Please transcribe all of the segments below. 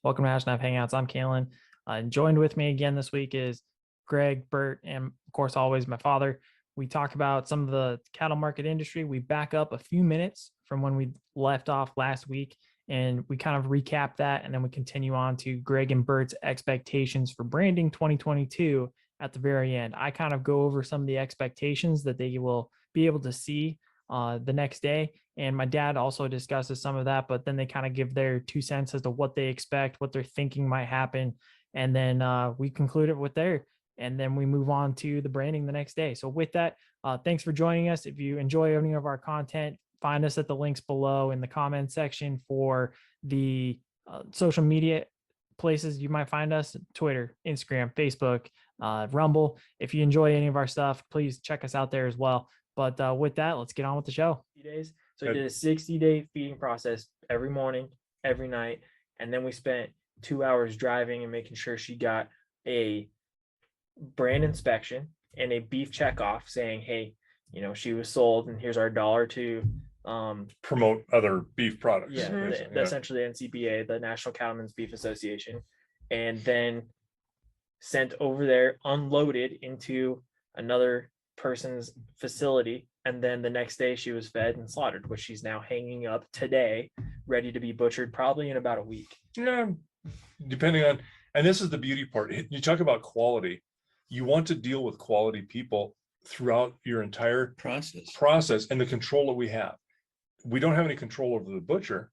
Welcome to Hashknife Hangouts. I'm Calen. Joined with me again this week is Greg, Bert, and of course, always my father. We talk about some of the cattle market industry. We back up a few minutes from when we left off last week, and we kind of recap that, and then we continue on to Greg and Bert's expectations for branding 2022 at the very end. I kind of go over some of the expectations that they will be able to see the next day. And my dad also discusses some of that, but then they kind of give their 2 cents as to what they expect, what they're thinking might happen. And then we conclude it with there. And then we move on to the branding the next day. So with that, thanks for joining us. If you enjoy any of our content, find us at the links below in the comment section for the social media places you might find us: Twitter, Instagram, Facebook, Rumble. If you enjoy any of our stuff, please check us out there as well. But with that, let's get on with the show. Days. So we did a 60-day feeding process every morning, every night. And then we spent 2 hours driving and making sure she got a brand inspection and a beef checkoff saying, hey, she was sold and here's our dollar to promote other beef products. Essentially NCBA, the National Cattlemen's Beef Association, and then sent over there, unloaded into another person's facility, and then the next day she was fed and slaughtered, which she's now hanging up today, ready to be butchered probably in about a week. Yeah, depending on, and this is the beauty part. You talk about quality. You want to deal with quality people throughout your entire process and the control that we have. We don't have any control over the butcher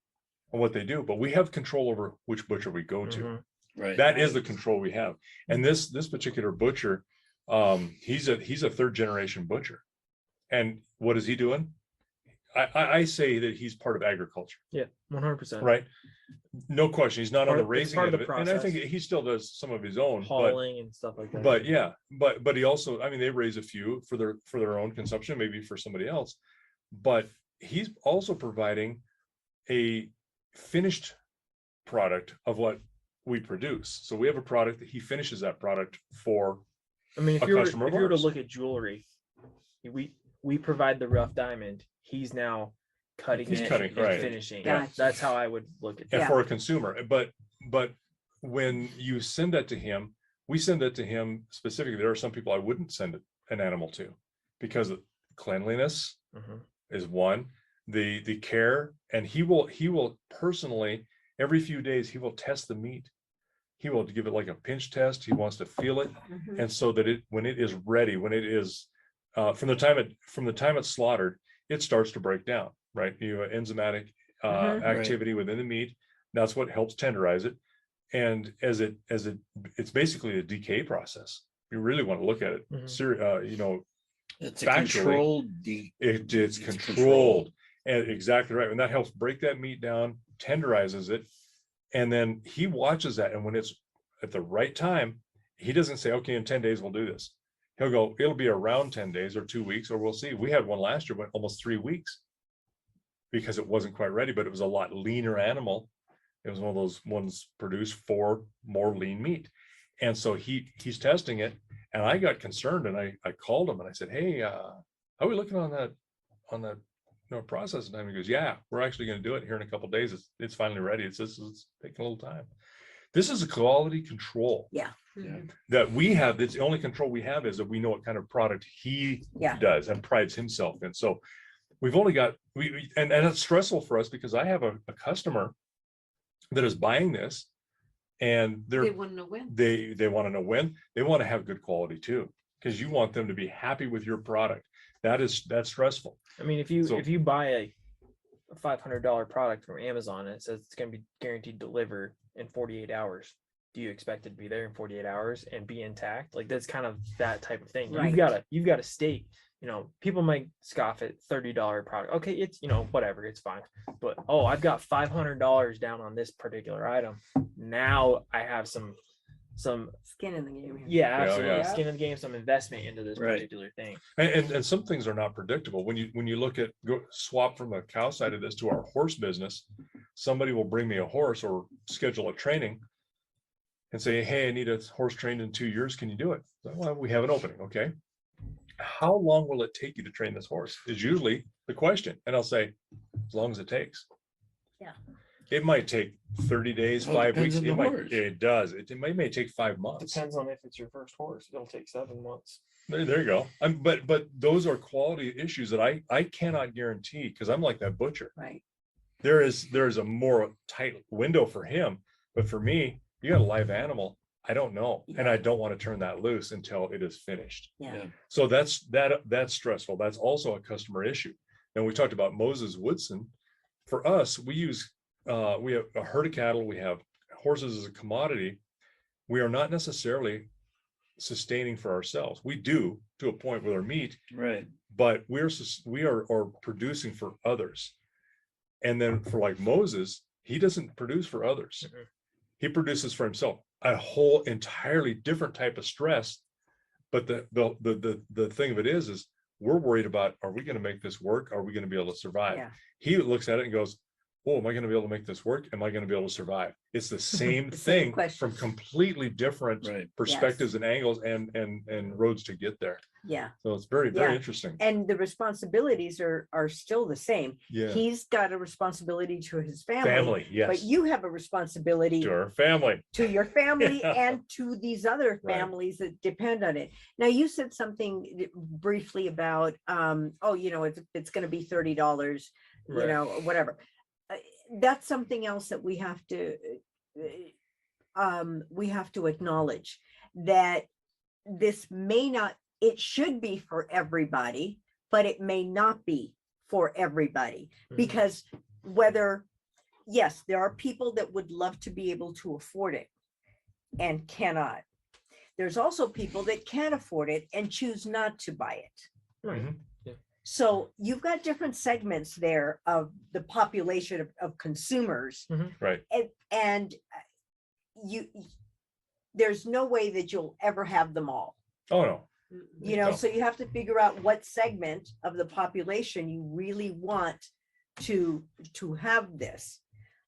and what they do, but we have control over which butcher we go to. Right. That is the control we have. And this particular butcher, he's a third generation butcher. And what is he doing? I say that he's part of agriculture. Yeah, 100%. Right. No question. He's not on the raising of it. And I think he still does some of his own hauling and stuff like that. But yeah, but he also, I mean, they raise a few for their own consumption, maybe for somebody else. But he's also providing a finished product of what we produce. So we have a product that he finishes that product for. I mean, if you were to look at jewelry, we provide the rough diamond. He's now cutting and finishing. Yeah. That's how I would look at it. And for a consumer. But when you send that to him, we send that to him specifically. There are some people I wouldn't send an animal to because of cleanliness is one, the care, and he will personally, every few days, he will test the meat. He will give it like a pinch test. He wants to feel it. And so that when it is ready, when it is from the time it's slaughtered, it starts to break down, right? You have enzymatic activity within the meat. That's what helps tenderize it. And it's basically a decay process. You really want to look at it. It's controlled. It's controlled. And exactly right. And that helps break that meat down, tenderizes it. And then he watches that. And when it's at the right time, he doesn't say, okay, in 10 days, we'll do this. He'll go, it'll be around 10 days or 2 weeks, or we'll see. We had one last year, went almost 3 weeks because it wasn't quite ready, but it was a lot leaner animal. It was one of those ones produced for more lean meat. And so he's testing it. And I got concerned and I called him and I said, hey, how are we looking on that process time? He goes, yeah, we're actually going to do it here in a couple of days. It's finally ready. It's taking a little time. This is a quality control. Yeah. That we have. That's the only control we have, is that we know what kind of product he does and prides himself in. So we've only got, and it's stressful for us because I have a customer that is buying this and they want to know when. They want to know when. They want to have good quality too, because you want them to be happy with your product. That's stressful. I mean, if you buy a $500 product from Amazon and it says it's going to be guaranteed delivered in 48 hours, do you expect it to be there in 48 hours and be intact? Like, that's kind of that type of thing. Right. You've got a stake. People might scoff at $30 product. Okay, it's whatever, it's fine. But I've got $500 down on this particular item. Now I have some skin in the game. Yeah, absolutely. Skin in the game, some investment into this particular thing. And some things are not predictable. When you look at swap from the cow side of this to our horse business, somebody will bring me a horse or schedule a training and say, hey, I need a horse trained in 2 years. Can you do it? Well, we have an opening. Okay. How long will it take you to train this horse is usually the question. And I'll say, as long as it takes. Yeah. It might take 30 days, Well, it 5 weeks. depends on the horse. It does. It may take 5 months. Depends on if it's your first horse. It'll take 7 months. There you go. But those are quality issues that I cannot guarantee, because I'm like that butcher. Right. There is a more tight window for him, but for me, you got a live animal. I don't know, and I don't want to turn that loose until it is finished. Yeah. So that's stressful. That's also a customer issue. And we talked about Moses Woodson. For us, we use we have a herd of cattle. We have horses as a commodity. We are not necessarily sustaining for ourselves. We do to a point with our meat, Right. but we are producing for others. And then for like Moses, he doesn't produce for others. Mhm. He produces for himself, a whole entirely different type of stress. But the thing of it is we're worried about, are we going to make this work? Are we going to be able to survive? Yeah. He looks at it and goes, oh, am I going to be able to make this work? Am I going to be able to survive? It's the same The same thing question. from completely different Right. perspectives and angles and roads to get there. Yeah. So it's very, very Yeah. interesting. And the responsibilities are still the same. Yeah. He's got a responsibility to his family, Family, yes. but you have a responsibility To our family. to your family Yeah. and to these other Right. families that depend on it. Now, you said something briefly about, it's going to be $30, Right. whatever. That's something else that we have to acknowledge, that this may not, it should be for everybody, but it may not be for everybody, Mhm. because yes, there are people that would love to be able to afford it and cannot. There's also people that can afford it and choose not to buy it. Right. Mhm. So you've got different segments there of the population of consumers, Right. and there's no way that you'll ever have them all. Oh, no. No. So you have to figure out what segment of the population you really want to have this,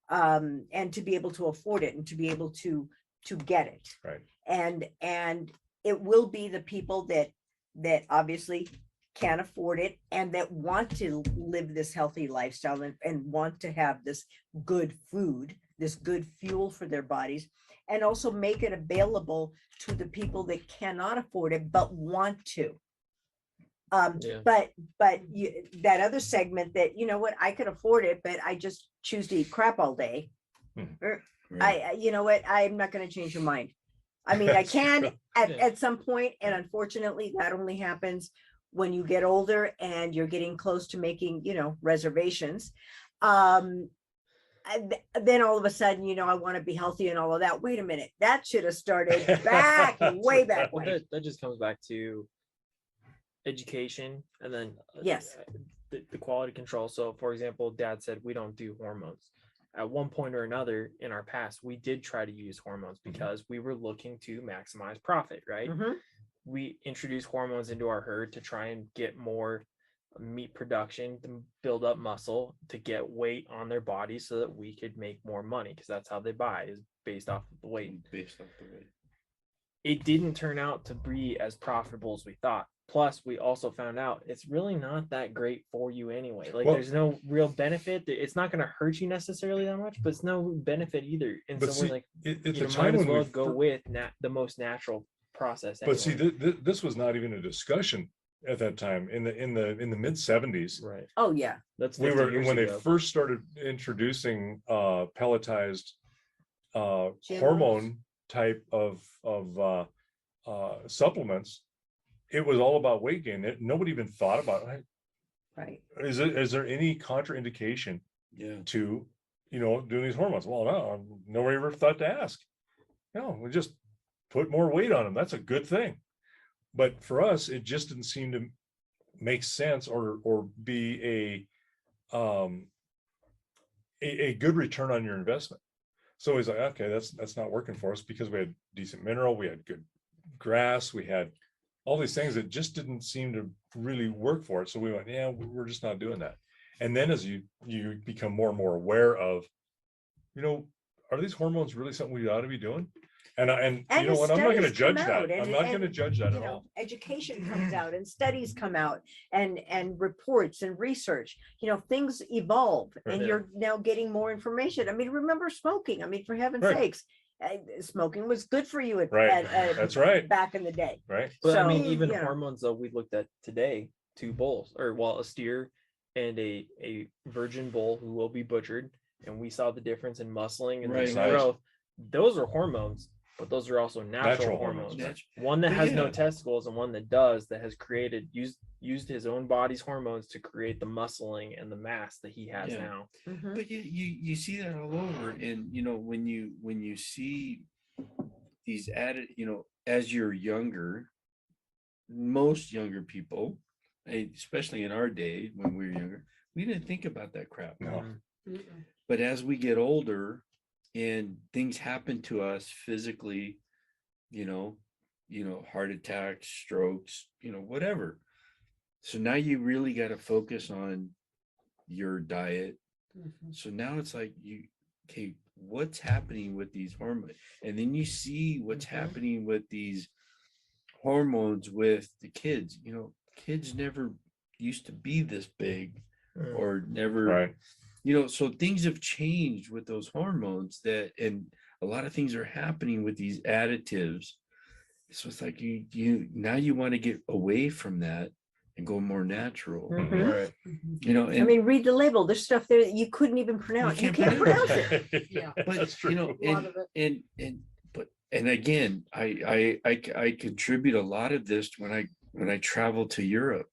and to be able to afford it and to be able to get it. Right. And it will be the people that obviously can't afford it and that want to live this healthy lifestyle and want to have this good food, this good fuel for their bodies, and also make it available to the people that cannot afford it but want to. Yeah. But that other segment that, I could afford it, but I just choose to eat crap all day. Right. I'm not going to change your mind. I mean, I That's can true. at some point, and unfortunately that only happens when you get older and you're getting close to making, reservations. Then all of a sudden, I want to be healthy and all of that. Wait a minute, that should have started back way back Well, when. that just comes back to education, and then Yes. the quality control. So for example, Dad said we don't do hormones. At one point or another in our past, we did try to use hormones because we were looking to maximize profit, right? Mhm. We introduced hormones into our herd to try and get more meat production, to build up muscle, to get weight on their body so that we could make more money, because that's how they buy, is based off of the weight. Based off the weight. It didn't turn out to be as profitable as we thought. Plus, we also found out it's really not that great for you anyway. Like, Well- there's no real benefit. It's not going to hurt you necessarily that much, but it's no benefit either. And But so see, we're like, at you the know, time might as when well we go with the most natural process. But see, anyway. this was not even a discussion at that time in the mid 70s. Right. Oh yeah. That's We 50 were years when they ago. first started introducing pelletized GMOs. hormone type of supplements. It was all about weight gain. Nobody even thought about it. Right. Is there any contraindication Yeah. to doing these hormones? Well, no, nobody ever thought to ask. No, we just put more weight on them. That's a good thing. But for us, it just didn't seem to make sense or be a good return on your investment. So he's like, okay, that's not working for us, because we had decent mineral, we had good grass, we had all these things that just didn't seem to really work for it. So we went, yeah, we're just not doing that. And then as you become more and more aware of, are these hormones really something we ought to be doing? And And you know the what? I'm not going to studies come judge out, that. and- I'm not going to and, judge that you at know, all. education comes out and studies come out and reports and research, you know, things evolve Right. and Yeah. you're now getting more information. I mean, remember smoking. I mean, for heaven's Right. sakes, smoking was good for you Right. That's right. back in the day. Right. But I mean, So, even you know. hormones though, we looked at today, two bulls, or well, a steer and a virgin bull who will be butchered, and we saw the difference in muscling and Right, the right. growth. Those are hormones, but those are also natural Natural hormones. hormones, One that But has no yeah. testicles and one that does, that has created used his own body's hormones to create the muscling and the mass that he has Yeah. now. Mhm. But you see that all over, and you know when you see these added, you know, as you're younger, most younger people, especially in our day when we were younger, we didn't think about that crap. No. But as we get older and things happen to us physically, you know, heart attacks, strokes, you know, whatever. So now you really got to focus on your diet. So now it's like okay, what's happening with these hormones? And then you see what's happening with these hormones with the kids. You know, kids never used to be this big or never, Right. you know, so things have changed with those hormones and a lot of things are happening with these additives. So it's like you now you want to get away from that and go more natural. Mhm. Right. You know, I and mean, read the label. There's stuff there that you couldn't even pronounce. You can't pronounce it. Yeah. but That's true. you know, A lot of it. and again, I contribute a lot of this when I travel to Europe.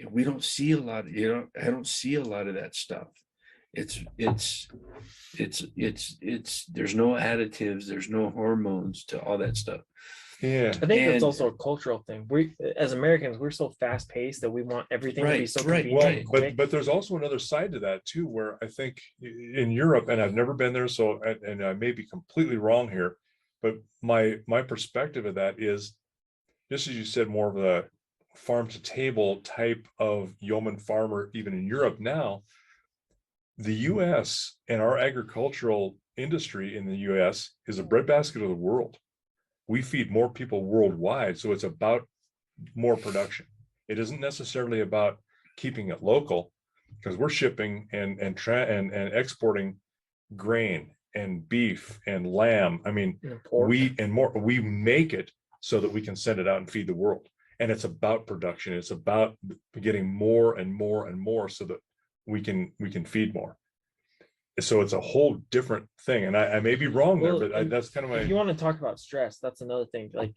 We don't see a lot, you know, I don't see a lot of that stuff. It's there's no additives, there's no hormones to all that stuff. Yeah. I think that's And- also a cultural thing. We as Americans, we're so fast paced that we want everything to be Right, so right. convenient Well, and quick. but there's also another side to that too, where I think in Europe, and I've never been there, so and I may be completely wrong here, but my perspective of that is, just as you said, more of a farm to table type of yeoman farmer, even in Europe now. The US and our agricultural industry in the US is a breadbasket of the world. We feed more people worldwide, so it's about more production. It isn't necessarily about keeping it local, because we're shipping and exporting grain and beef and lamb. I mean, Pork. we make it so that we can send it out and feed the world. And it's about production. It's about getting more and more and more so that we can feed more. So it's a whole different thing. And I may be wrong Well, there, but and that's kind of if you my, want to talk about stress, that's another thing. Like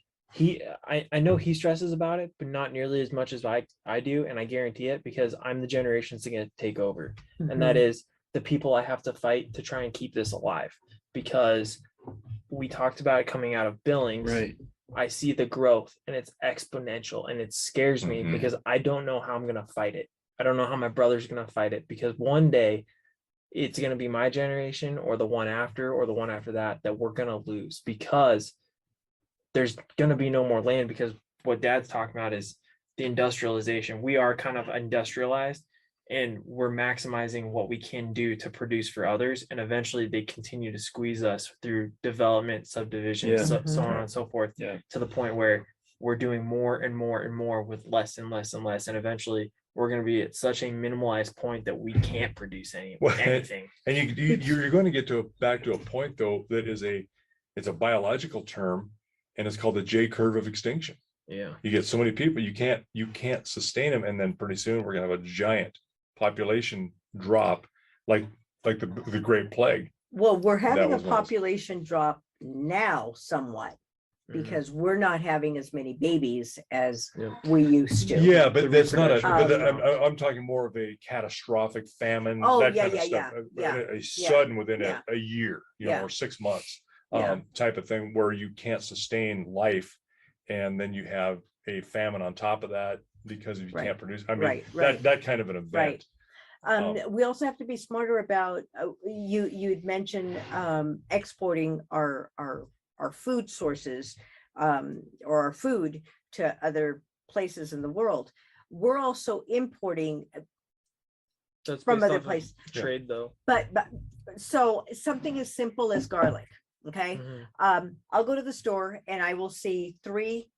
I know he stresses about it, but not nearly as much as I do, and I guarantee it because I'm the generation that's going to take over, and that is the people I have to fight to try and keep this alive. Because we talked about it coming out of Billings. Right. I see the growth and it's exponential, and it scares me Mhm. because I don't know how I'm going to fight it. I don't know how my brother's going to fight it, because one day it's going to be my generation or the one after or the one after that we're going to lose, because there's going to be no more land. Because what Dad's talking about is the industrialization. We are kind of industrialized, and we're maximizing what we can do to produce for others, and eventually they continue to squeeze us through development, subdivision, Yeah. so on and so forth, Yeah. to the point where we're doing more and more and more with less and less and less, and eventually we're going to be at such a minimalized point that we can't produce anything. and you're going to get back to a point though, that is it's a biological term, and it's called the J curve of extinction. Yeah. You get so many people, you can't sustain them. And then pretty soon we're going to have a giant population drop, like the Great Plague. Well, we're having a was one of those. population drop now somewhat Mhm. because we're not having as many babies as Yeah. we used to. Yeah, The but that's not reproduction. I'm talking more of a catastrophic famine, Oh, that yeah, kind of yeah, stuff. yeah, A sudden within yeah. a year, Yeah. or 6 months, Yeah. type of thing, where you can't sustain life, and then you have a famine on top of that because you Right. can't produce. I mean, Right, right. that kind of an event. Right. We also have to be smarter about, you'd mentioned exporting our food sources or our food to other places in the world. We're also importing That's from based other off of places. trade though. But so something as simple as garlic. Okay. Mhm. I'll go to the store and I will see 3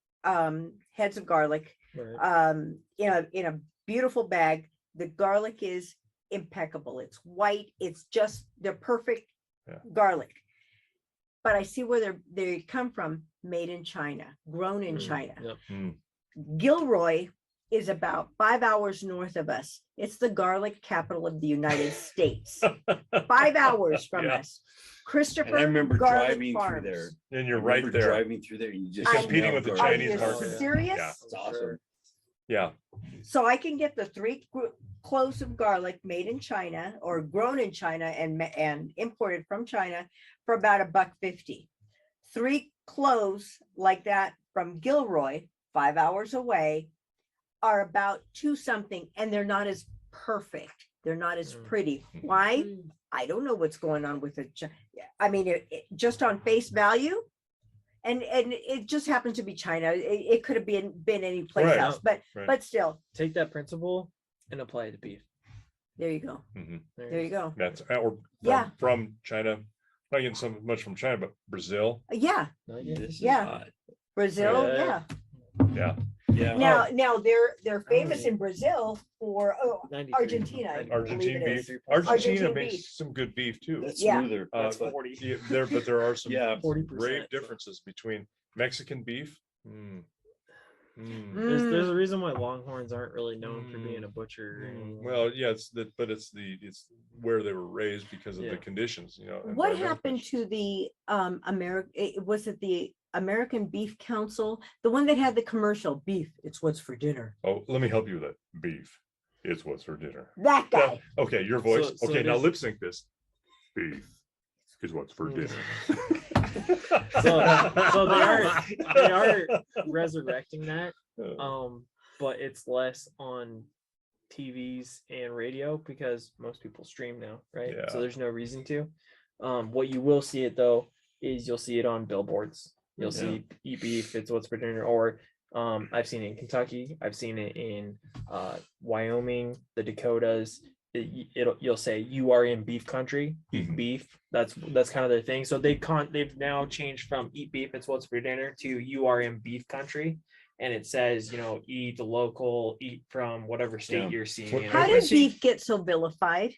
heads of garlic Right. in a beautiful bag. The garlic is impeccable. It's white. It's just they're perfect Yeah. garlic. But I see where they come from, made in China, grown in Mm, China. Yep. Mm. Gilroy is about 5 hours north of us. It's the garlic capital of the United States. 5 hours from Yeah. us. Christopher And I remember Garlic driving Farms. through there. And you're I right remember there. driving through there. You just Competing smell with the garlic. Are Chinese you market. serious? Yeah. It's awesome. Yeah. So I can get the 3 cloves of garlic made in China or grown in China and imported from China for about $1.50. 3 cloves like that from Gilroy, 5 hours away, are about 2 something, and they're not as perfect. They're not as Mm. pretty. Why? I don't know what's going on with it. I mean, it just on face value, and it just happens to be China. It could have been any place Right. else, Right. but still, Take that principle and apply it to beef. there you go. Mhm. There you go. That's or Yeah. from China. Not getting so much from China, but Brazil. Yeah, Not yet. This is Yeah. hot. Brazil. Yeah. Yeah. Yeah. Now they're famous in Brazil for 93. Argentina. I believe Argentine it is. beef. Argentina Argentine makes beef. some good beef too. That's Yeah. smoother. That's But 40. yeah, there are some Yeah. 40%. great differences between Mexican beef. There's a reason why Longhorns aren't really known for being Mm. a butcher. or anything. Well, yeah, it's where they were raised because of the Yeah. conditions, you know. What environmental happened conditions. to the was it the American Beef Council, the one that had the commercial beef? It's what's for dinner. Oh, let me help you with that. Beef is what's for dinner. That guy. Okay, your voice. So Okay, it now is- lip sync this. Beef is what's for Mm. dinner. So they are resurrecting that, but it's less on TVs and radio because most people stream now, right? Yeah. So there's no reason to. What you will see it though is you'll see it on billboards. You'll Yeah. see eat beef, it's what's for dinner, or I've seen it in Kentucky, I've seen it in Wyoming, the Dakotas. You'll say you are in beef country, eat Mhm. beef. That's kind of their thing. So they've now changed from eat beef, it's what's for dinner, to you are in beef country. And it says, eat local, eat from whatever state Yeah. you're seeing. What- it. How I did see- beef get so vilified?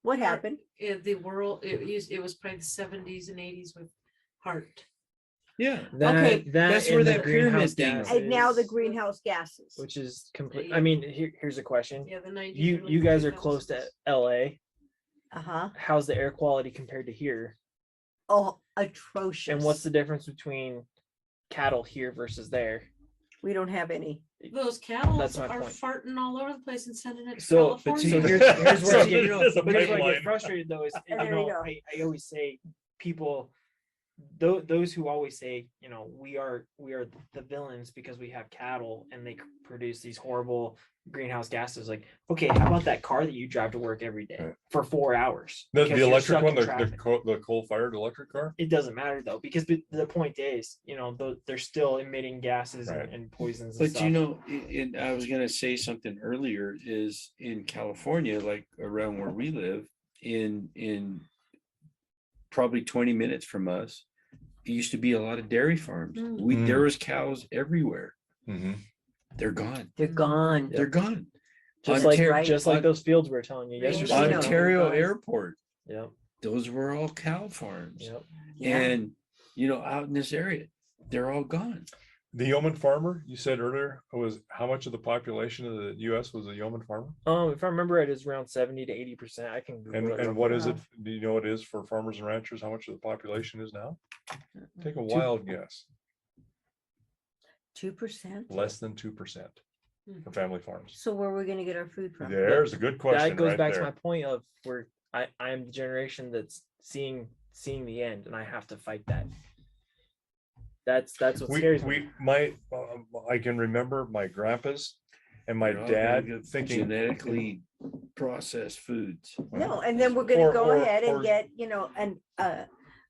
What happened? In the world, it was probably the 70s and 80s with heart. Yeah. Okay, that's where and the that pyramid greenhouse thing- gases, And now the greenhouse gases. which is complete. I mean, here's a question. Yeah, the 90s. You guys are close to LA. Uh-huh. How's the air quality compared to here? Oh, atrocious. And what's the difference between cattle here versus there? We don't have any. Those cattle That's my are point. farting all over the place and sending it to So California. here's where So I get, there's a here's where I pipeline. get frustrated though is There you go. I always say people those who always say we are the villains because we have cattle and they produce these horrible greenhouse gases. Like, okay, how about that car that you drive to work every day Right. for 4 hours? The because you're electric stuck one, in the traffic? the coal-fired electric car. It doesn't matter though, because the point is, they're still emitting gases Right. and poisons. And But stuff. I was gonna say something earlier is in California, like around where we live, in probably 20 minutes from us, it used to be a lot of dairy farms. Mm. There was cows everywhere. Mhm. They're gone. They're gone. They're gone. just Ontario- like those fields we were telling you Range yesterday. Rhino. Ontario Gone. Airport, Yep. those were all cow farms. Yep. Yeah. And out in this area, they're all gone. The yeoman farmer you said earlier was how much of the population of the U.S. was a yeoman farmer, If I remember right, it's around 70 to 80%. I can Google it real and what quick. is it? Do you know what it is for farmers and ranchers? How much of the population is now? Take a Two- wild guess. 2%. Less than 2% for family farms. So where are we gonna get our food from? There's a good question. That goes right back there. to my point of where I'm the generation that's seeing the end, and I have to fight that. That's what scares me. I can remember my grandpa's and my They're all dad gonna get thinking genetically processed foods. No, and then we're gonna go Or- ahead and or- get,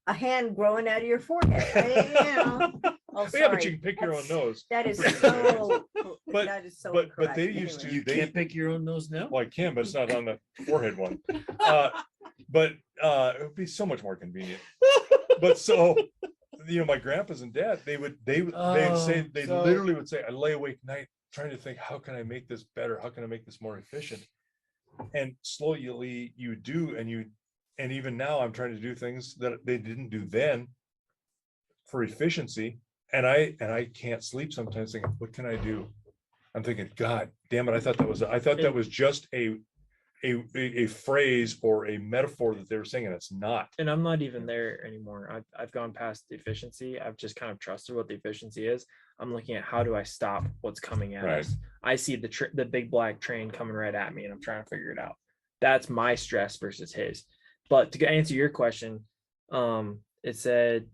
a hand growing out of your forehead. Oh, Yeah, but sorry. you can pick your own nose. That is so, But- that is so but incorrect. they used to- Anyway. You They- can't pick your own nose now? Well, I can, but it's not on the forehead one. But it would be so much more convenient. But so, my grandpas and dad, they'd say, they so- literally would say, I lay awake at night trying to think, how can I make this better? How can I make this more efficient? And slowly you do, and even now I'm trying to do things that they didn't do then for efficiency. And I can't sleep sometimes thinking, what can I do? I'm thinking, God damn it. I thought that was just a phrase or a metaphor that they were saying, and it's not. And I'm not even there anymore. I've gone past the efficiency. I've just kind of trusted what the efficiency is. I'm looking at how do I stop what's coming at Right. us. I see the big black train coming right at me, and I'm trying to figure it out. That's my stress versus his. But to answer your question, it said,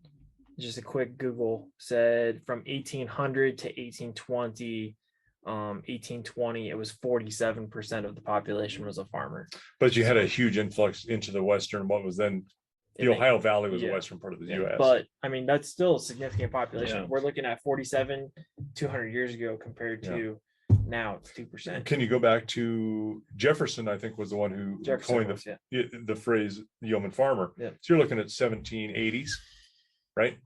just a quick Google said from 1800 to 1820. 1820, it was 47% of the population was a farmer. But you had a huge influx into the Western, what was then the And they- Ohio Valley was the yeah. Western part of the Yeah, US. but I mean, that's still a significant population. Yeah. We're looking at 47 200 years ago compared to now it's 2%. Can you go back to Jefferson? I think was the one who Jefferson coined was, the phrase yeoman farmer. Yeah. So you're looking at 1780s, right?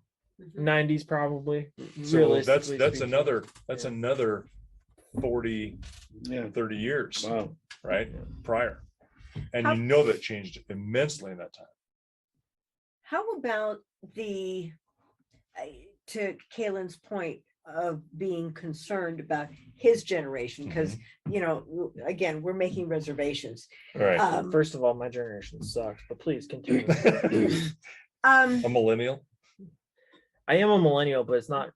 90s probably. So realistically that's speaking. another 40, Yeah. 30 years, Wow. right? Yeah. Prior. And How- you know that changed immensely in that time. How about to Calen's point of being concerned about his generation? Because, again, we're making reservations. Right. First of all, my generation sucks, but please continue. A millennial. I am a millennial, but it's not.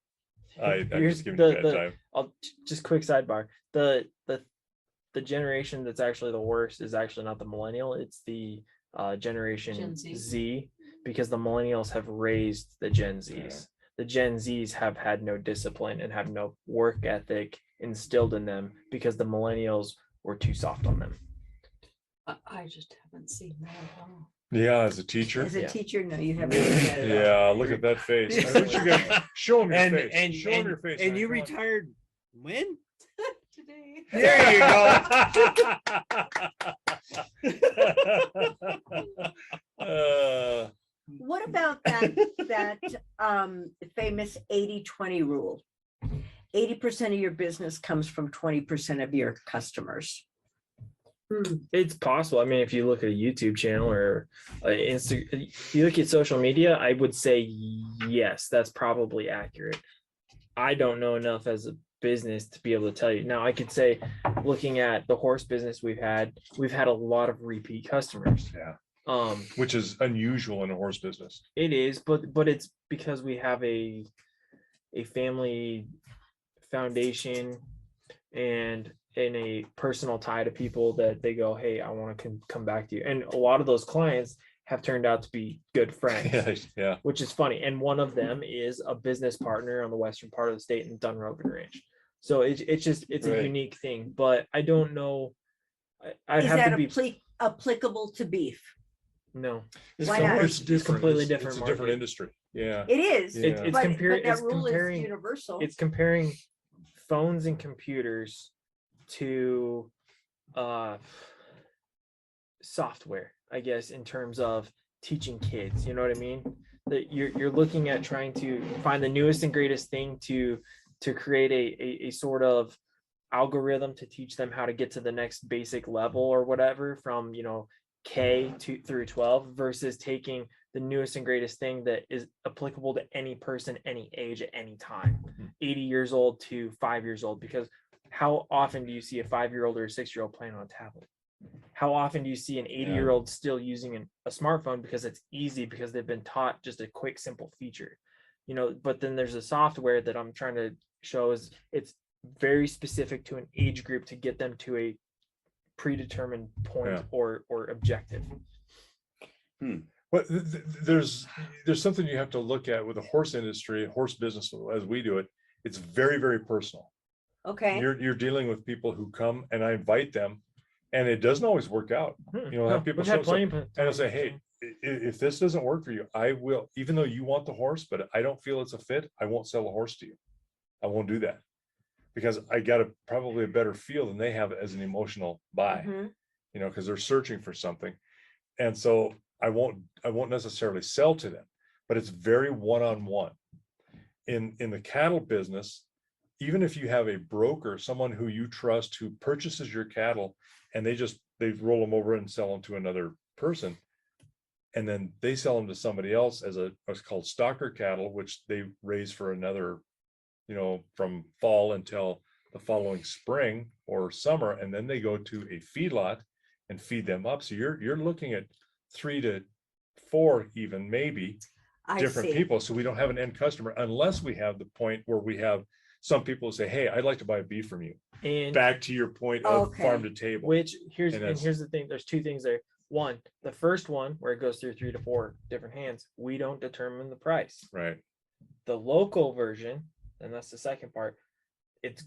I'm Here's just giving you a bad time. I'll just quick sidebar. The generation that's actually the worst is actually not the millennial. It's the generation Gen Z. Z, because the millennials have raised the Gen Zs. Yeah. The Gen Zs have had no discipline and have no work ethic instilled in them because the millennials were too soft on them. I just haven't seen that at all. Yeah, as a teacher. As a Yeah. teacher, no, you haven't. done that at all. Yeah, look at that face. I wish you could show him your And face. and Show him and, your face. and man. you Come on. retired when? Today. There you Uh, What about that famous 80-20 rule? 80% of your business comes from 20% of your customers. It's possible. I mean, if you look at a YouTube channel or if you look at social media, I would say yes, that's probably accurate. I don't know enough as a business to be able to tell you. Now, I could say, looking at the horse business we've had a lot of repeat customers. yeah, Which which is unusual in a horse business. it is, but it's because we have a family foundation and a personal tie to people that they go, hey, I want to come back to you. And a lot of those clients have turned out to be good friends. Yeah, Which is funny. And one of them is a business partner on the western part of the state in Dunrogan Ranch. So it's a Right. unique thing, but I don't know. I'd Is have that to be applicable to beef? no. Why not? It's different. completely It's different a different market. industry. Yeah. It is, Yeah. It's but comparing. that It's rule is comparing. universal. It's comparing phones and computers to software, I guess, in terms of teaching kids. You know what I mean? That you're looking at trying to find the newest and greatest thing to create a sort of algorithm to teach them how to get to the next basic level or whatever from K through 12 versus taking the newest and greatest thing that is applicable to any person, any age, at any time, 80 years old to 5 years old. Because how often do you see a 5-year-old or a 6-year-old playing on a tablet? How often do you see an 80-year-old still using a smartphone because it's easy, because they've been taught just a quick, simple feature, but then there's a software that I'm trying to show is it's very specific to an age group to get them to a predetermined point or objective. But there's something you have to look at with the horse industry, horse business as we do it. It's very, very personal. Okay. You're dealing with people who come, and I invite them, and it doesn't always work out. Have people We've had show up plenty of and I say, times. hey, if this doesn't work for you, I will, even though you want the horse, but I don't feel it's a fit, I won't sell a horse to you. I won't do that, because I got probably a better feel than they have as an emotional buy, Mhm. because they're searching for something. And so I won't necessarily sell to them. but it's very one-on-one. In the cattle business, even if you have a broker, someone who you trust, who purchases your cattle, and they roll them over and sell them to another person, and then they sell them to somebody else as what's called stocker cattle, which they raise for another, from fall until the following spring or summer, and then they go to a feedlot and feed them up. So you're looking at 3 to 4, even maybe I different see. people. So we don't have an end customer unless we have the point where we have some people say, hey, I'd like to buy a beef from you. And Back to your point of Okay. farm to table. which And that's- here's the thing, there's two things there. One, the first one where it goes through 3 to 4 different hands, we don't determine the price. Right. The local version, and that's the second part, it's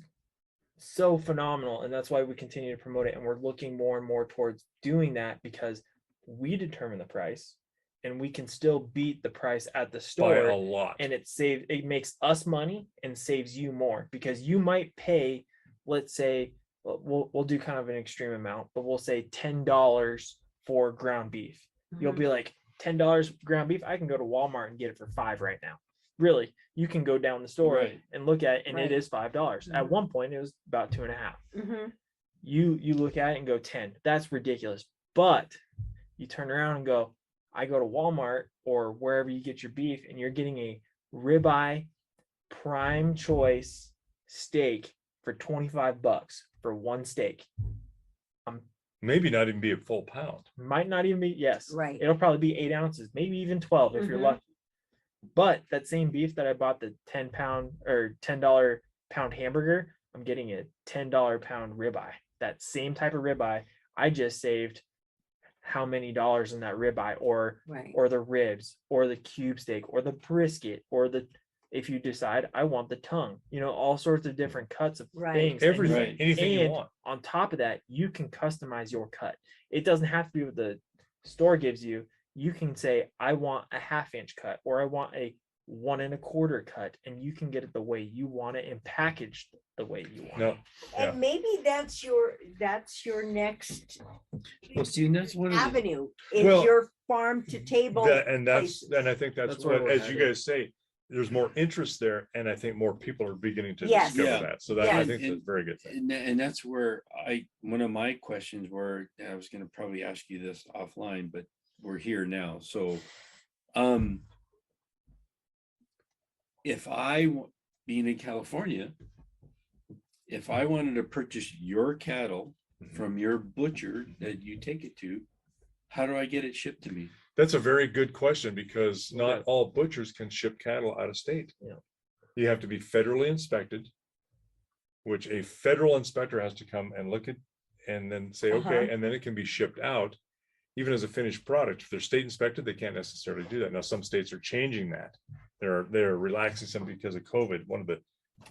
so phenomenal, and that's why we continue to promote it, and we're looking more and more towards doing that because we determine the price and we can still beat the price at the By store, a lot. and it makes us money and saves you more, because you might pay, let's say, we'll do kind of an extreme amount, but we'll say $10 for ground beef. You'll be like, $10 ground beef, I can go to Walmart and get it for $5 right now. Really, you can go down the store Right. and look at it, and Right. it is $5. At Mhm. one point it was about 2.5. Mhm. You look at it and go 10. That's ridiculous. But you turn around and go, I go to Walmart or wherever you get your beef, and you're getting a ribeye prime choice steak for $25 for one steak. Maybe not even be a full pound. Might not even be, yes. Right. It'll probably be 8 ounces, maybe even 12 if you're Mhm. lucky. But that same beef that I bought the 10-pound or $10 pound hamburger, I'm getting a $10 pound ribeye. That same type of ribeye, I just saved how many dollars in that ribeye, or Right. the ribs, or the cube steak, or the brisket, or if you decide I want the tongue, all sorts of different cuts of Right. things. and you- Everything, Right. anything you and want. on top of that, you can customize your cut. It doesn't have to be what the store gives you. You can say, I want a 1/2 inch cut, or I want a 1 1/4 cut, and you can get it the way you want it and packaged the way you want No, it. Yeah. And maybe that's your next Well, see, and that's one of the, avenue is Well, your farm to table. and I think that's That's where what, we're as you headed. guys say, there's more interest there, and I think more people are beginning to Yes. discover Yeah. that. So that, I Yes. think that's a very good thing. and that's where one of my questions were, I was gonna probably ask you this offline, but we're here now, so, if being in California, if I wanted to purchase your cattle Mhm. from your butcher that you take it to, how do I get it shipped to me? That's a very good question, because not Okay. all butchers can ship cattle out of state. Yeah. You have to be federally inspected, which a federal inspector has to come and look at and then say, okay, Uh-huh. and then it can be shipped out, even as a finished product. If they're state inspected, they can't necessarily do that. Now, some states are changing that. They're relaxing some because of COVID. One of the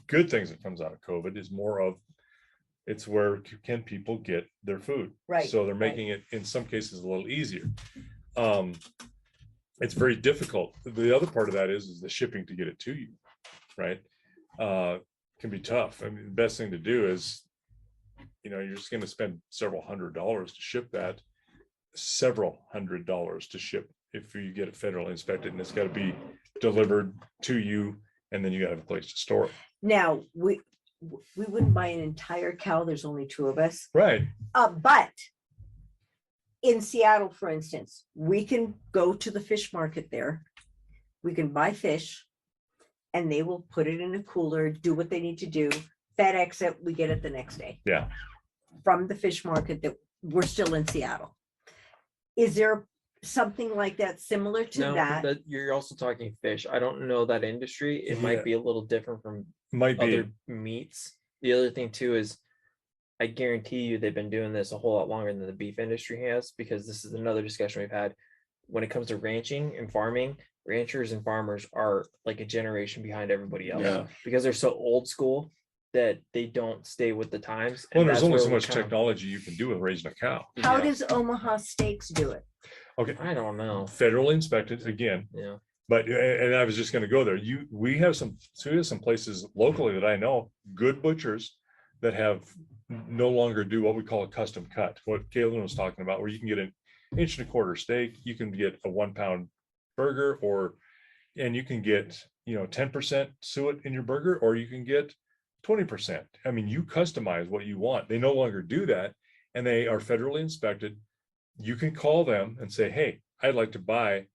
good things that comes out of COVID is more of, it's where can people get their food? Right, So they're right. making it in some cases a little easier. It's very difficult. The other part of that is the shipping to get it to you, right? Can be tough. I mean, the best thing to do is, you're just going to spend several $100s to ship that, several $100s to ship if you get it federally inspected, and it's got to be delivered to you, and then you got to have a place to store it. Now, we wouldn't buy an entire cow. There's only 2 of us. Right. But in Seattle, for instance, we can go to the fish market there. We can buy fish and they will put it in a cooler, do what they need to do, FedEx it, we get it the next day. Yeah. From the fish market that we're still in Seattle. Is there something like that similar to No, that? but you're also talking fish. I don't know that industry. It Yeah. might be a little different from Might be. other meats. The other thing too is, I guarantee you they've been doing this a whole lot longer than the beef industry has, because this is another discussion we've had. When it comes to ranching and farming, ranchers and farmers are like a generation behind everybody else, Yeah. because they're so old school that they don't stay with the times. Well, and there's that's only where so we're much kind of- technology you can do with raising a cow. How Yeah. does Omaha Steaks do it? Okay. I don't know. Federally inspected again, Yeah. but, and I was just going to go there. We have some places locally that I know, good butchers that have no longer do what we call a custom cut. What Calen was talking about, where you can get an 1 1/4 inch steak, you can get a 1 pound burger, or and you can get, 10% suet in your burger, or you can get 20%. I mean, you customize what you want. They no longer do that, and they are federally inspected. You can call them and say, hey, I'd like to buy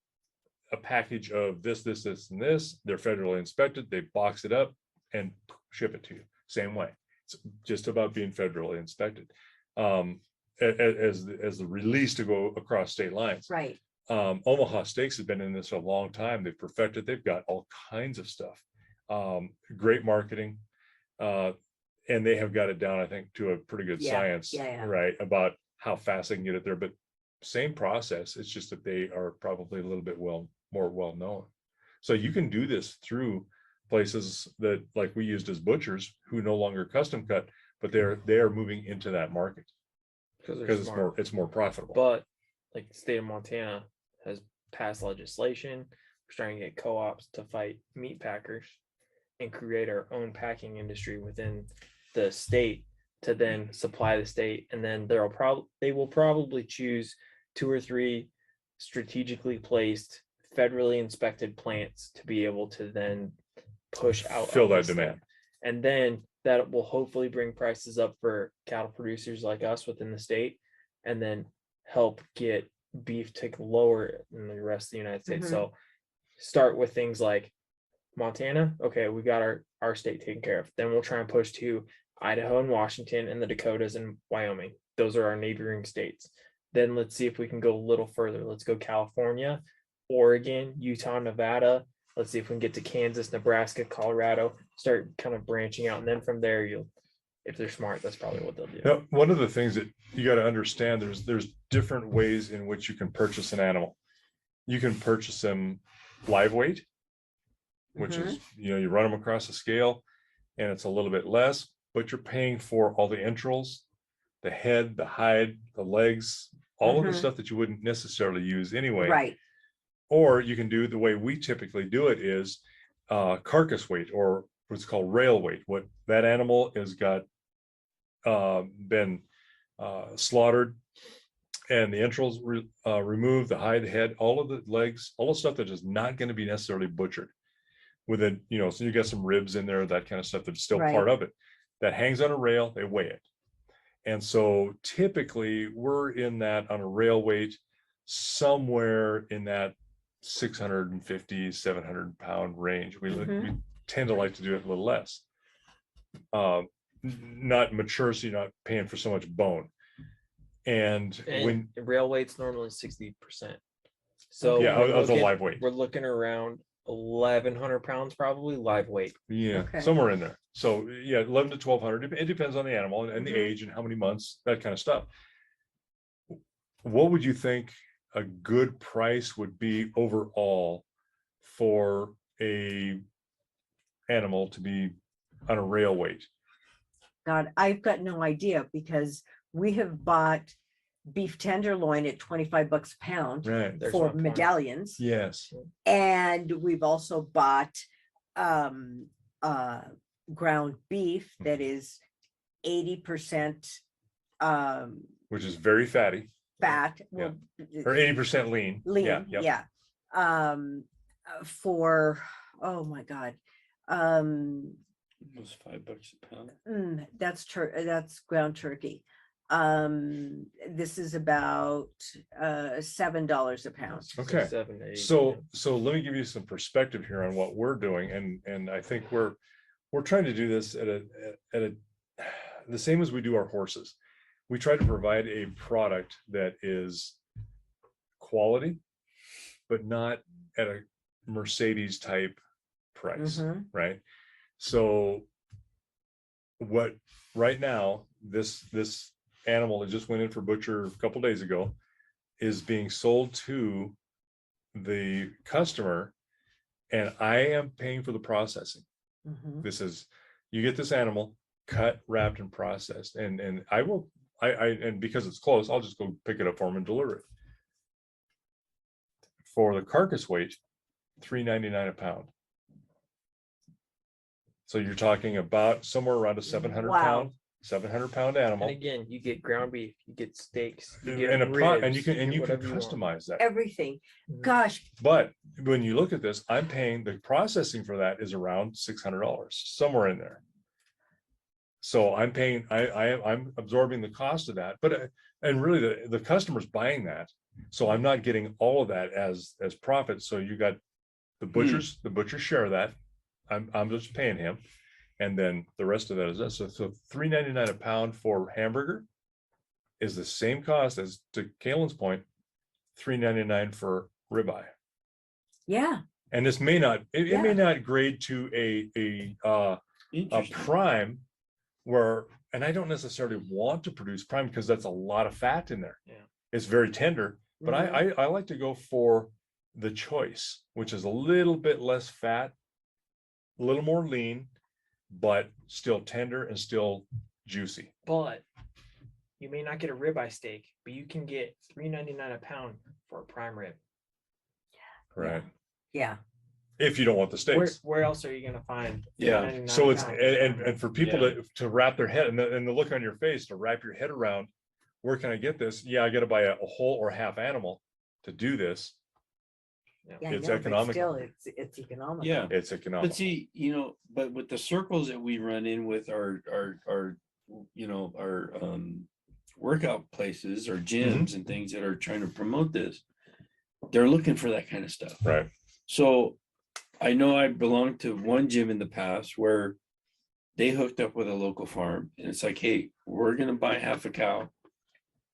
a package of this, and this. They're federally inspected. They box it up and ship it to you. Same way. It's just about being federally inspected. As the release to go across state lines. Right. Omaha Steaks has been in this a long time. They've perfected. They've got all kinds of stuff. Great marketing. And they have got it down, I think, to a pretty good Yeah, science, yeah. right? About how fast they can get it there. But same process. It's just that they are probably a little bit more well known. So you can do this through places that, like we used as butchers, who no longer custom cut, but they are moving into that market because it's more profitable. But like the state of Montana has passed legislation. We're starting to get co-ops to fight meat packers and create our own packing industry within the state to then supply the state. And then they will probably choose 2 or 3 strategically placed, federally inspected plants to be able to then push out, Fill of that the state. demand. And then that will hopefully bring prices up for cattle producers like us within the state, and then help get beef to lower in the rest of the United States. Mhm. So start with things like Montana. Okay, we got our state taken care of. Then we'll try and push to Idaho and Washington and the Dakotas and Wyoming. Those are our neighboring states. Then let's see if we can go a little further. Let's go California, Oregon, Utah, Nevada. Let's see if we can get to Kansas, Nebraska, Colorado, start kind of branching out. And then from there, if they're smart, that's probably what they'll do. Now, one of the things that you got to understand, there's different ways in which you can purchase an animal. You can purchase them live weight, which is, you run them across the scale and it's a little bit less, but you're paying for all the entrails, the head, the hide, the legs, all of the stuff that you wouldn't necessarily use anyway. Right. Or you can do the way we typically do it is carcass weight, or what's called rail weight. What that animal has got been slaughtered, and the entrails removed, the hide, head, all of the legs, all the stuff that is not going to be necessarily butchered. With it, so you got some ribs in there, that kind of stuff that's still part of it. That hangs on a rail, they weigh it. And so typically we're in that on a rail weight somewhere in that 650, 700 pound range. We tend to like to do it a little less. Not mature, so you're not paying for so much bone. And when rail weight's normally 60%. So yeah, of the live weight. We're looking around 1,100 pounds, probably live weight. Yeah, somewhere in there. So yeah, 11 to 1,200. It depends on the animal and the age and how many months, that kind of stuff. What would you think a good price would be overall for a animal to be on a rail weight? God, I've got no idea, because we have bought beef tenderloin at $25 a pound Right. There's for my point. medallions. Yes. And we've also bought ground beef that is 80% Which is very fatty, fat. Yeah. Well, or 80% lean. lean, Yeah. Yep. for, oh my God. Almost $5 a pound. That's ground turkey. This is about $7 a pound. Okay. 7 to 8, So let me give you some perspective here on what we're doing, and I think we're trying to do this at a the same as we do our horses. We try to provide a product that is quality, but not at a Mercedes type price, right? So what right now, this animal that just went in for butcher a couple days ago is being sold to the customer, and I am paying for the processing. This is, you get this animal cut, wrapped, and processed, and and because it's close, I'll just go pick it up for them and deliver it. For the carcass weight, $3.99 a pound. So you're talking about somewhere around a 700 Wow. pound 700-pound And animal. again, you get ground beef, you get steaks, you And get and you ribs, can and get you can whatever want. customize that. Everything. Mhm. Gosh, But when you look at this, I'm paying the processing for that is around $600, somewhere in there. So I'm paying, I'm absorbing the cost of that, but and really the customer's buying that. So I'm not getting all of that as profit. So you got the butchers share that. I'm just paying him. And then the rest of that is us. So $3.99 a pound for hamburger is the same cost as, to Calen's point, $3.99 for ribeye. yeah, And this may not, it may Yeah. not grade to a Interesting. prime where, and I don't necessarily want to produce prime because that's a lot of fat in there. Yeah. It's very tender, but Mhm. I like to go for the choice, which is a little bit less fat, a little more lean, but still tender and still juicy. But you may not get a ribeye steak, but you can get $3.99 a pound for a prime rib. Right. yeah. If you don't want the steaks. Where else are you gonna find? Yeah. $3.99 So a it's, pound and for people Yeah. to wrap their head and the look on your face to wrap your head around, where can I get this? Yeah, I gotta buy a whole or half animal to do this. Yeah, It's I know, but economical. Still, it's economical. Yeah. It's But economical. see, but with the circles that we run in with our workout places or gyms and things that are trying to promote this, they're looking for that kind of stuff. Right. So I know I belonged to one gym in the past where they hooked up with a local farm and it's like, hey, we're gonna buy half a cow.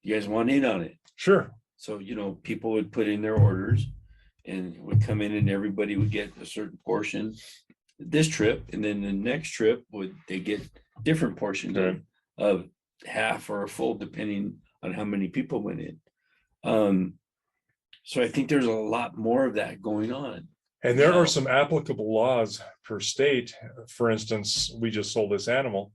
You guys want in on it? Sure. So, people would put in their orders and it would come in and everybody would get a certain portion this trip. And then the next trip they get different portions Okay. of half or a full, depending on how many people went in. So I think there's a lot more of that going on. And there Now- are some applicable laws per state. For instance, we just sold this animal.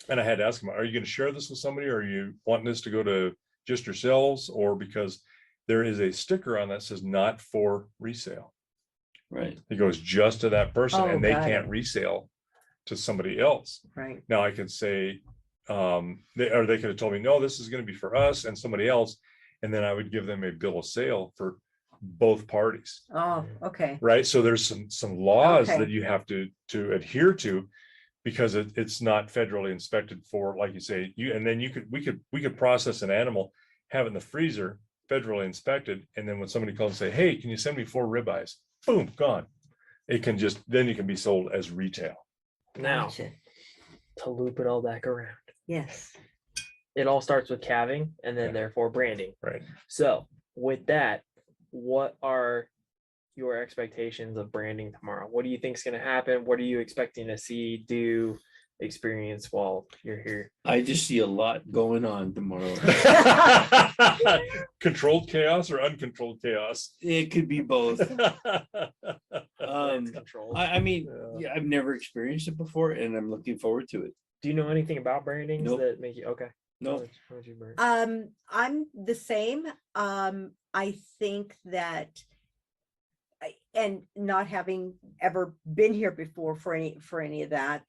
And I had to ask him, are you gonna share this with somebody? Or are you wanting this to go to just yourselves? Or because there is a sticker on that says not for resale. Right. It goes just to that person Oh, and they got can't it. resale to somebody else. Right. Now I could say, they could have told me, no, this is gonna be for us and somebody else. And then I would give them a bill of sale for both parties, Oh, okay. right? So there's some laws Okay. that you have to adhere to because it's not federally inspected for, like you say, and then we could process an animal, have it in the freezer, federally inspected, and then when somebody calls and say, hey, can you send me 4 ribeyes? Boom, gone. Then you can be sold as retail. Now, Gotcha. to loop it all back around, Yes. it all starts with calving and then Yeah. therefore branding. Right. So with that, what are your expectations of branding tomorrow? What do you think is going to happen? What are you expecting to see, do, experience while you're here? I just see a lot going on tomorrow. Controlled chaos or uncontrolled chaos? It could be both. It's controlled. I mean, Yeah. yeah, I've never experienced it before and I'm looking forward to it. Do you know anything about brandings Nope. that make you okay? No, How would you brand? I'm the same. I think that and not having ever been here before for any of that,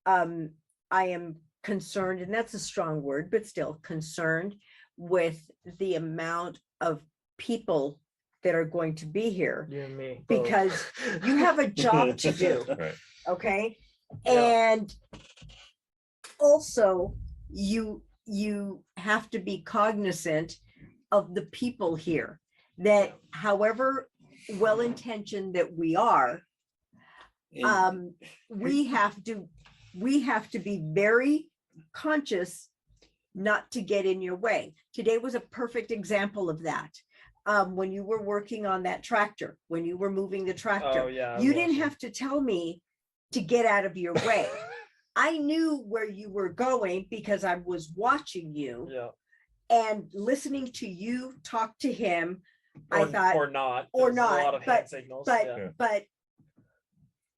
I am concerned, and that's a strong word, but still concerned with the amount of people that are going to be here, You and me. because both. you have a job to do. Right. Okay. Yeah. And also you have to be cognizant of the people here, that however well-intentioned that we are, and we have to be very conscious not to get in your way. Today was a perfect example of that. When you were working on that tractor, when you were moving the Oh tractor, yeah. you didn't have to tell me to get out of your way. I knew where you were going because I was watching you Yeah. and listening to you talk to him. I thought, or not. or There's a lot not, of hand signals. but yeah. but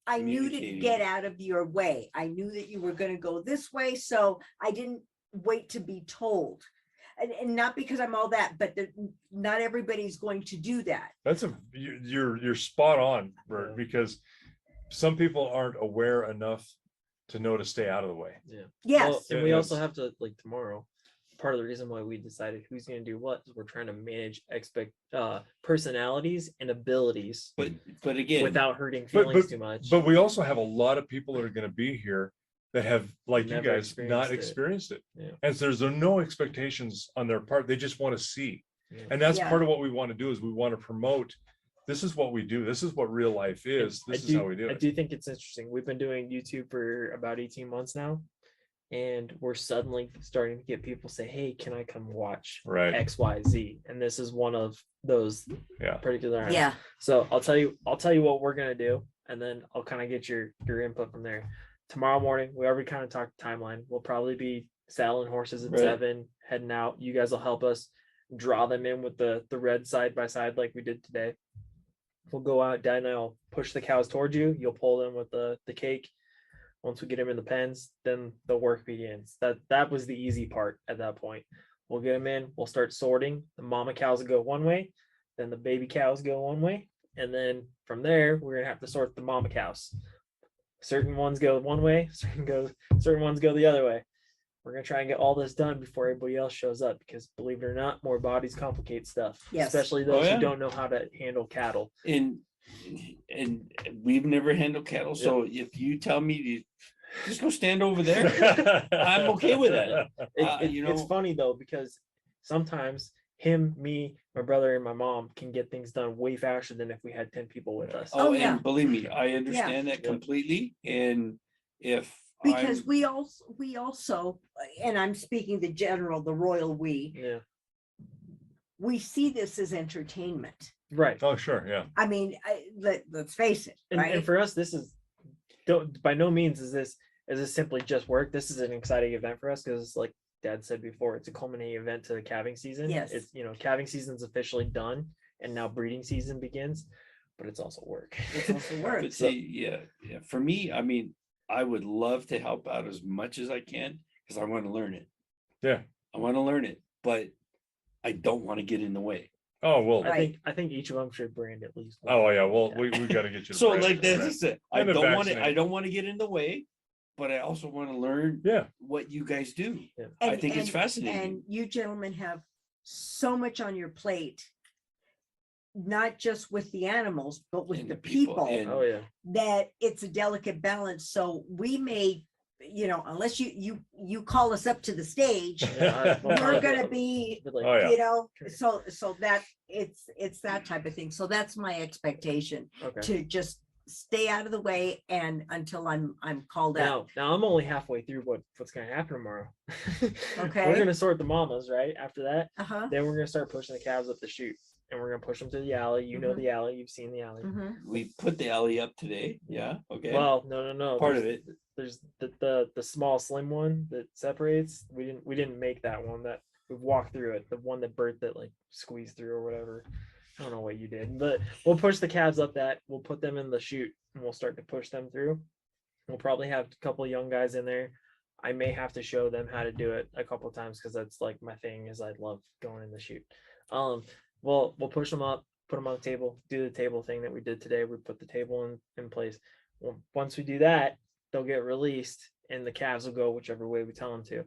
I knew to Communicating. get out of your way. I knew that you were going to go this way, so I didn't wait to be told. And not because I'm all that, but not everybody's going to do that. You're spot on, Bert, Yeah. because some people aren't aware enough to know to stay out of the way. Yes. Well, and we also Yes. have to, like, tomorrow, part of the reason why we decided who's going to do what is we're trying to manage personalities and abilities But again, without hurting But- feelings but- too much. But we also have a lot of people that are going to be here that have, like you Never guys, not experienced it. experienced it. Yeah. And so there's no expectations on their part. They just want to see. Yeah. And that's Yeah. part of what we want to do is we want to promote, this is what we do. This is what real life is. I This is how we do I it. do think it's interesting. We've been doing YouTube for about 18 months now, and we're suddenly starting to get people say, "Hey, can I come watch Right. XYZ?" And this is one of those Yeah. particular items. Yeah. So I'll tell you what we're gonna do, and then I'll kind of get your input from there. Tomorrow morning, we already kind of talked timeline. We'll probably be saddling horses at Right. 7, heading out. You guys will help us draw them in with the red side by side like we did today. We'll go out, Dad and I'll push the cows towards you. You'll pull them with the cake. Once we get them in the pens, then the work begins. That was the easy part at that point. We'll get them in, we'll start sorting. The mama cows will go one way, then the baby cows go one way, and then from there we're gonna have to sort the mama cows. Certain ones go one way, certain ones go the other way. We're gonna try and get all this done before everybody else shows up, because believe it or not, more bodies complicate stuff. Yes. Especially Oh, those yeah. who don't know how to handle cattle. and we've never handled cattle, so if you tell me to just go stand over there, I'm okay with that. It's funny though, because sometimes him, me, my brother, and my mom can get things done way faster than if we had 10 people with us. Oh, yeah. and believe me, I understand that Yeah. completely. And if Because I'm- we also, and I'm speaking the royal we, Yeah, we see this as entertainment. right. Oh, sure. Yeah. I mean, let's face it, And right? for us, this is by no means is this simply just work. This is an exciting event for us because, like Dad said before, it's a culminating event to the calving season. Yes. It's calving season's officially done, and now breeding season begins, but it's also work. It's also work. But see, yeah, for me, I mean, I would love to help out as much as I can because I want to learn it. Yeah. I want to learn it, but I don't want to get in the way. Oh, well. Right. I think each of them should brand at least one. Oh, yeah. Well, Yeah. we got to get you. to So brand like it, that's right? just it. I And the don't want to. I vaccinate. don't want to get in the way, but I also want to learn Yeah. what you guys do. Yeah. I think it's fascinating. And you gentlemen have so much on your plate, not just with the animals, but with And the the people, people, and- Oh yeah. that it's a delicate balance. So we may, unless you call us up to the stage, Yeah, we're gonna be, But, like, Oh, yeah. so that it's that type of thing. So that's my expectation, okay. to just stay out of the way and until I'm called out. Now I'm only halfway through what's gonna happen tomorrow. Okay. We're gonna sort the mamas, right? After that, Uh-huh. then we're gonna start pushing the calves up the chute, and we're gonna push them to the alley. You know Mhm. the alley. You've seen the alley. Mhm. We put the alley up today. Yeah. Okay. Well, no. Part of there's- There's the small slim one that separates. We didn't make that one. That we've walked through it. The one that Bert that like squeezed through or whatever. I don't know what you did, but we'll push the calves up that. We'll put them in the chute and we'll start to push them through. We'll probably have a couple of young guys in there. I may have to show them how to do it a couple of times because that's like my thing is I love going in the chute. We'll push them up, put them on the table, do the table thing that we did today. We put the table in place. Well, once we do that, they'll get released and the calves will go whichever way we tell them to.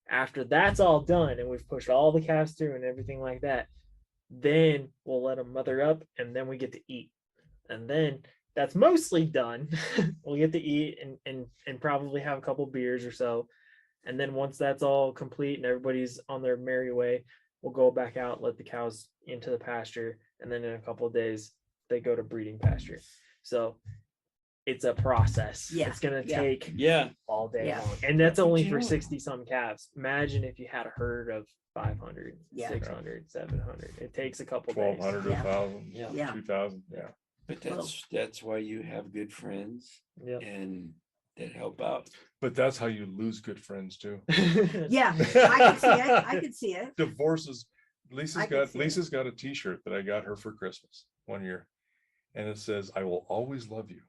After that's all done and we've pushed all the calves through and everything like that, then we'll let them mother up and then we get to eat. And then that's mostly done. We'll get to eat and probably have a couple beers or so. And then once that's all complete and everybody's on their merry way, we'll go back out, let the cows into the pasture. And then in a couple of days, they go to breeding pasture. So it's a process. Yeah, It's going to yeah. take Yeah. all day Yeah. long. And that's But only you for know- 60 some calves. Imagine if you had a herd of 500, Yeah. 600, 700. It takes a couple 1,200 days. to 1,000, Yeah. Yeah. 2,000. Yeah. But Well- that's why you have good friends Yeah. and that help out. But that's how you lose good friends too. Yeah, I can see it. I can see it. Divorces. I Lisa's can see it. got a t-shirt that I got her for Christmas one year. And it says, "I will always love you,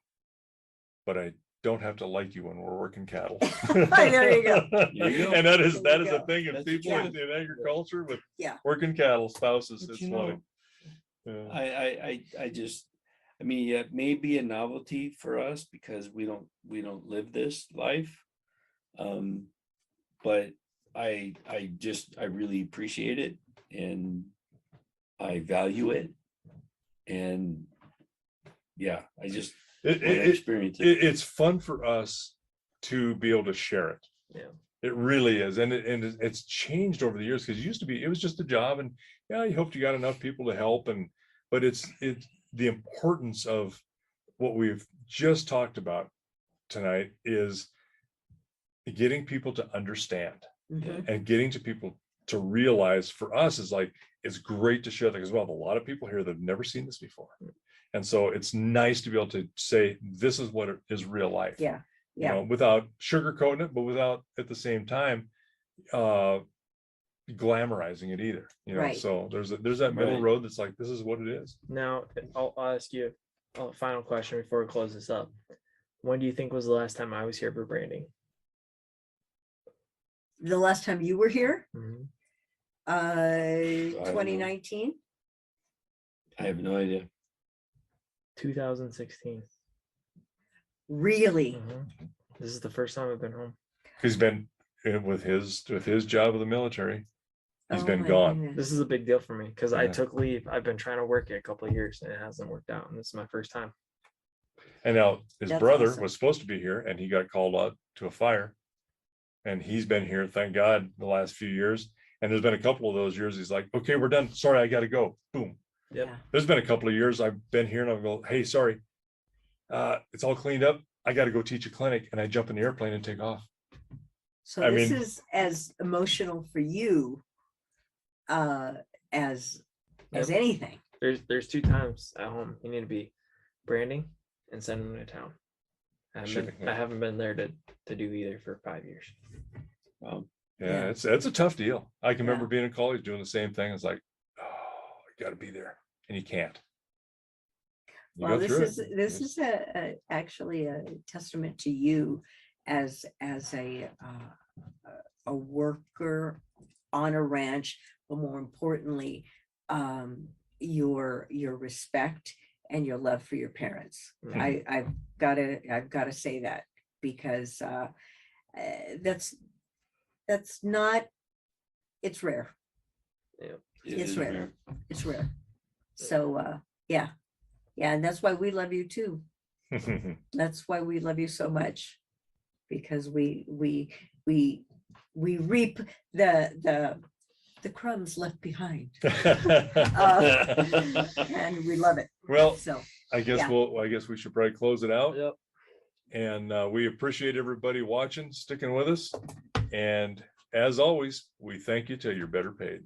but I don't have to like you when we're working cattle." There you go. There you go. And that is There you a go. thing of That's people true. in agriculture with Yeah. working cattle spouses. But It's you funny. know, Yeah. I just I mean, yeah, it may be a novelty for us because we don't live this life. But I really appreciate it and I value it. And yeah, I just It, want to it, experience it. it's fun for us to be able to share it. Yeah. It really is. And it's changed over the years because it was just a job and yeah, you hoped you got enough people to help. But it's the importance of what we've just talked about tonight is getting people to understand Mhm. and getting to people to realize for us is like, it's great to share that because we have a lot of people here that have never seen this before. And so it's nice to be able to say, this is what it is real life. Yeah, You yeah. know, without sugarcoating it, but without at the same time, glamorizing it either, you know, Right. so there's that middle Right. road that's like, this is what it is. Now, I'll ask you a final question before we close this up. When do you think was the last time I was here for branding? The last time you were here, Mhm. know. 2019. I have no idea. 2016. Really? Mhm. This is the first time I've been home. He's been with his job of the military. He's Oh been my gone. goodness. This is a big deal for me because I Yeah. took leave. I've been trying to work it a couple of years and it hasn't worked out. And this is my first time. And now his That's brother awesome. was supposed to be here and he got called out to a fire. And he's been here, thank God, the last few years. And there's been a couple of those years he's like, okay, we're done. Sorry, I gotta go. Boom. Yep. Yeah. There's been a couple of years I've been here and I'll go, hey, sorry. It's all cleaned up. I gotta go teach a clinic and I jump in the airplane and take off. So I this mean- is as emotional for you as Yep. anything. There's 2 times at home you need to be branding and sending them to town. Shipping, yeah. I haven't been there to do either for 5 years. Wow. Yeah, Yeah. it's a tough deal. I can remember Yeah. being in college doing the same thing. It's like, oh, I gotta be there. And you can't. You Well, go this through is it. this is actually a testament to you as a worker on a ranch, but more importantly, your respect and your love for your parents. Mhm. I've got to say that because that's not, it's rare. It It's is rare. rare. It's rare. So yeah. And that's why we love you too. That's why we love you so much, because we reap the crumbs left behind, and we love it. Well, So I guess yeah. I guess we should probably close it out. Yep. And we appreciate everybody watching, sticking with us. And as always, we thank you till you're better paid.